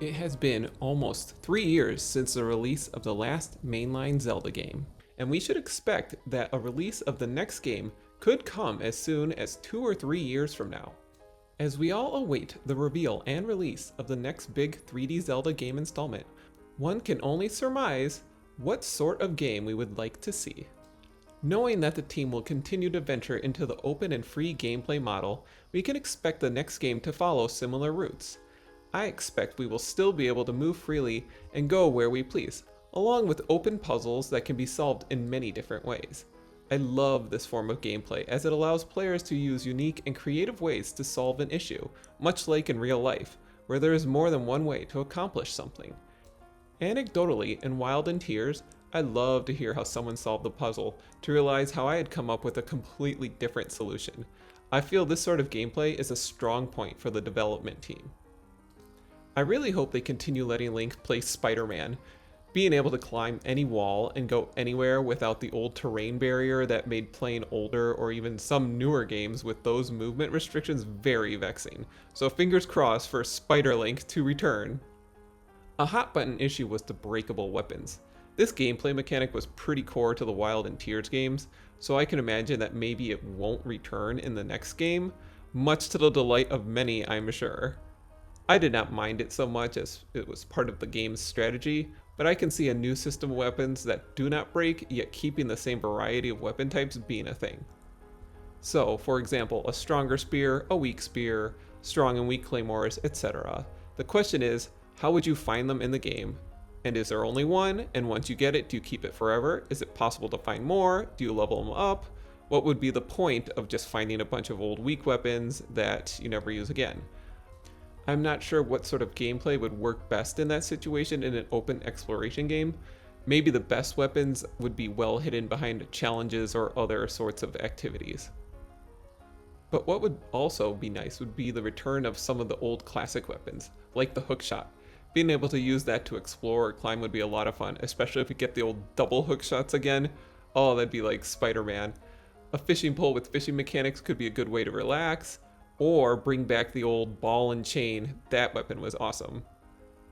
It has been almost 3 years since the release of the last mainline Zelda game, and we should expect that a release of the next game could come as soon as 2 or 3 years from now. As we all await the reveal and release of the next big 3D Zelda game installment, one can only surmise what sort of game we would like to see. Knowing that the team will continue to venture into the open and free gameplay model, we can expect the next game to follow similar routes. I expect we will still be able to move freely and go where we please, along with open puzzles that can be solved in many different ways. I love this form of gameplay as it allows players to use unique and creative ways to solve an issue, much like in real life, where there is more than one way to accomplish something. Anecdotally, in Wild and Tears, I love to hear how someone solved the puzzle to realize how I had come up with a completely different solution. I feel this sort of gameplay is a strong point for the development team. I really hope they continue letting Link play Spider-Man, being able to climb any wall and go anywhere without the old terrain barrier that made playing older or even some newer games with those movement restrictions very vexing. So fingers crossed for Spider-Link to return. A hot button issue was the breakable weapons. This gameplay mechanic was pretty core to the Wild and Tears games, so I can imagine that maybe it won't return in the next game, much to the delight of many, I'm sure. I did not mind it so much as it was part of the game's strategy, but I can see a new system of weapons that do not break, yet keeping the same variety of weapon types being a thing. So, for example, a stronger spear, a weak spear, strong and weak claymores, etc. The question is, how would you find them in the game? And is there only one? And once you get it, do you keep it forever? Is it possible to find more? Do you level them up? What would be the point of just finding a bunch of old weak weapons that you never use again? I'm not sure what sort of gameplay would work best in that situation in an open exploration game. Maybe the best weapons would be well hidden behind challenges or other sorts of activities. But what would also be nice would be the return of some of the old classic weapons, like the hookshot. Being able to use that to explore or climb would be a lot of fun, especially if we get the old double hook shots again. Oh, that'd be like Spider-Man. A fishing pole with fishing mechanics could be a good way to relax, or bring back the old ball and chain. That weapon was awesome.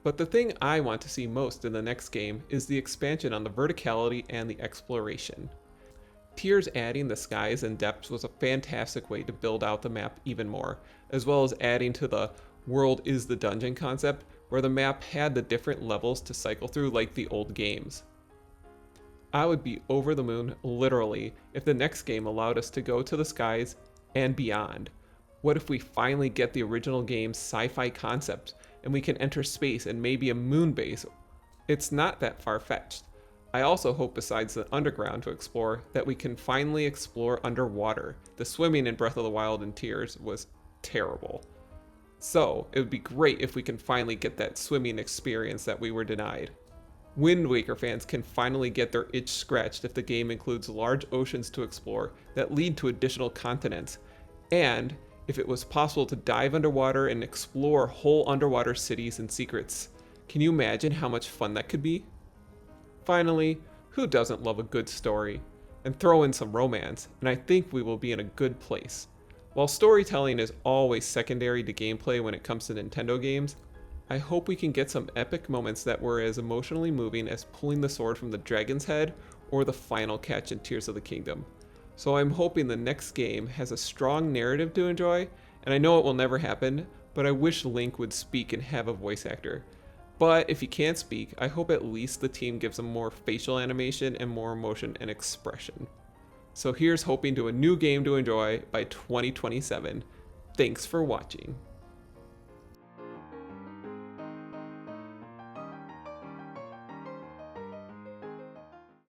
But the thing I want to see most in the next game is the expansion on the verticality and the exploration. Tears adding the skies and depths was a fantastic way to build out the map even more, as well as adding to the world is the dungeon concept, where the map had the different levels to cycle through like the old games. I would be over the moon, literally, if the next game allowed us to go to the skies and beyond. What if we finally get the original game's sci-fi concept and we can enter space and maybe a moon base? It's not that far-fetched. I also hope besides the underground to explore that we can finally explore underwater. The swimming in Breath of the Wild and Tears was terrible. So it would be great if we can finally get that swimming experience that we were denied. Wind Waker fans can finally get their itch scratched if the game includes large oceans to explore that lead to additional continents, and if it was possible to dive underwater and explore whole underwater cities and secrets. Can you imagine how much fun that could be? Finally, who doesn't love a good story? And throw in some romance, and I think we will be in a good place. While storytelling is always secondary to gameplay when it comes to Nintendo games, I hope we can get some epic moments that were as emotionally moving as pulling the sword from the dragon's head or the final catch in Tears of the Kingdom. So I'm hoping the next game has a strong narrative to enjoy, and I know it will never happen, but I wish Link would speak and have a voice actor. But if he can't speak, I hope at least the team gives him more facial animation and more emotion and expression. So here's hoping to a new game to enjoy by 2027. Thanks for watching.